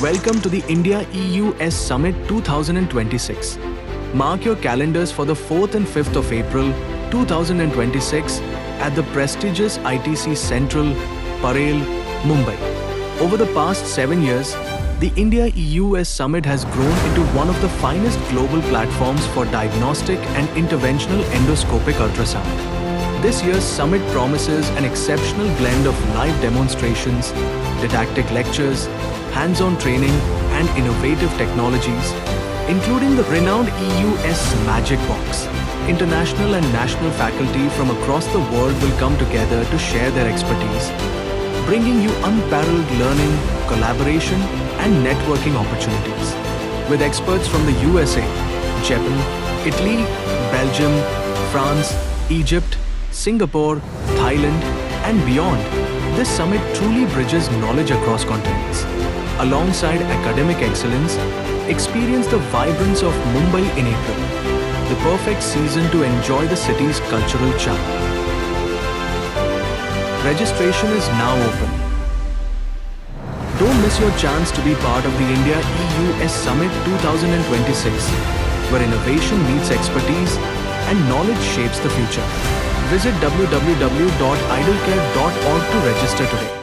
Welcome to the India EUS Summit 2026. Mark your calendars for the 4th and 5th of April 2026 at the prestigious ITC Central, Parel, Mumbai. Over the past 7 years, the India EUS Summit has grown into one of the finest global platforms for diagnostic and interventional endoscopic ultrasound. This year's summit promises an exceptional blend of live demonstrations, didactic lectures, hands-on training, and innovative technologies, including the renowned EUS Magic Box. International and national faculty from across the world will come together to share their expertise, bringing you unparalleled learning, collaboration, and networking opportunities. With experts from the USA, Japan, Italy, Belgium, France, Egypt, Singapore, Thailand, and beyond, this summit truly bridges knowledge across continents. Alongside academic excellence, experience the vibrance of Mumbai in April, the perfect season to enjoy the city's cultural charm. Registration is now open. Don't miss your chance to be part of the India EUS Summit 2026, where innovation meets expertise and knowledge shapes the future. Visit www.idlecare.org to register today.